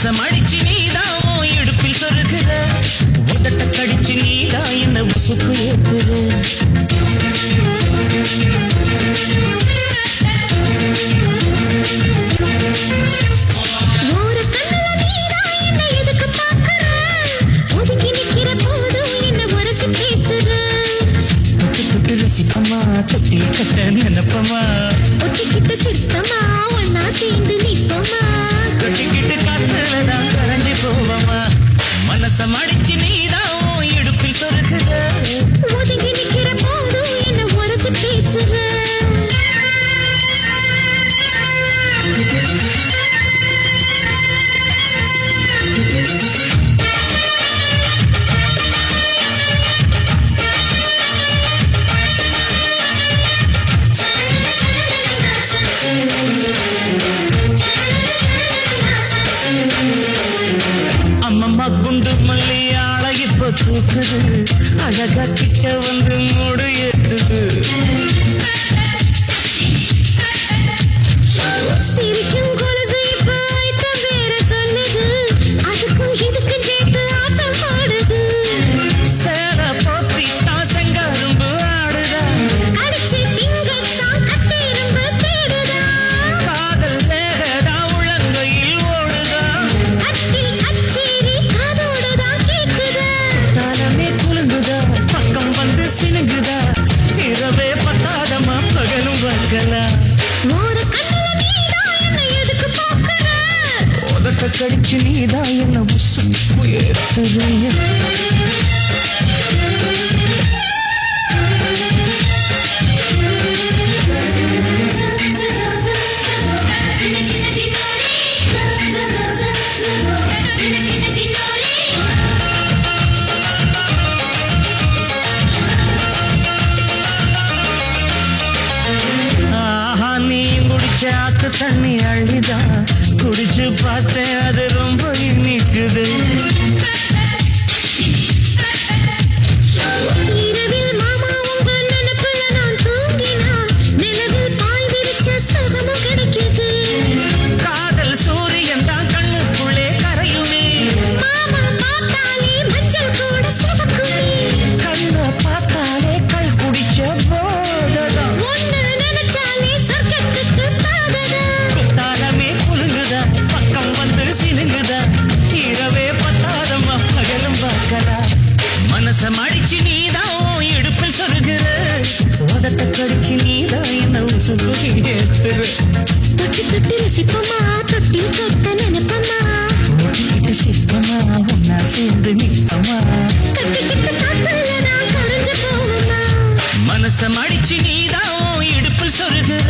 மனச மடிச்சு நீதான் இடுப்பில் சொருகுற உதட்ட கடிச்சு நீதான் என்ன உசுப்பு ஏத்துற சிப்பமா தொட்டில் கட்ட நினைப்பமா ஒட்டிக்கிட்டு சிற்பமா ஒன்னா சேர்ந்து நிப்பமா கட்டிக்கிட்டு காத்துல கரைஞ்சி போவமா மனச மடிச்சு நீதான் இடுப்பில் சொருகுற ஒதுங்கி நிக்கிற போதும் என்ன உரசி பேசுற அம்மம்மா குண்டு மல்லி ஆளை இப்ப தூக்குது அழகா கிட்ட வந்து மூடு ஏத்துது சிரிக்கும் கொலுசு இப்ப ஐத்த பேர சொல்லுது அதுக்கும் இதுக்கும் சேர்த்து ஆட்டம் பாடுது சேர போத்தி தான் செங்கரும்பு ஆடுதா அடிச்சு திங்கத்தான் கத்திரும்பு தேடுதா காதல் வேகதா உளங்கையில் ஓடுதா கட்டில் கச்சேரி காதோடுதான் கேக்குதா தலமே குலுங்குதா பக்கம் வந்து சினுங்குதா இரவே பத்தாதமா பகலும் வர்க்கலா ஒரு கண்ணுல நீதான் என்ன எதுக்கு பாக்குற உதட்ட கடிச்சு நீதான் என்ன உசுப்பு ஏத்துறீங்க ஆத்து தண்ணி அள்ளிதான் குடிச்சு பார்த்தேன் அது ரொம்ப இனிக்குது இரவில் மாமா உங்க நினைப்புல நான் தூங்கினா நிலவில் பாய் விரிச்ச சுகமும் கிடைக்குது காதல் சூரியன் தான் கண்ணுக்குள்ளே கரையுமே மாமா பார்த்தாலே மஞ்சள் கூட சிவக்குமே கண்ண பார்த்தாலே கள் குடிச்ச போததான் ஒன்னு நினைச்சாலே சொர்க்கத்துக்கு பாததா குத்தாலமே குலுங்குதா பக்கம் வந்து சினுங்குதா இரவே பத்தாதம்மா பகலும் பார்க்கலா மனச மடிச்சு நீதான் இடுப்பில் சொருகுற உதட்ட கடிச்சு நீதான் என்ன உசுப்பு ஏத்துற தொட்டு தொட்டு ரசிப்பமா தொட்டில் கட்ட நினைப்பமா ஓடிக்கிட்டு சிப்பமா ஒன்னா சேர்ந்து நிற்பமா கட்டிக்கிட்டு காத்துல நான் கரைஞ்சு போவமா மனச மடிச்சு நீதான் இடுப்பில் சொருகுற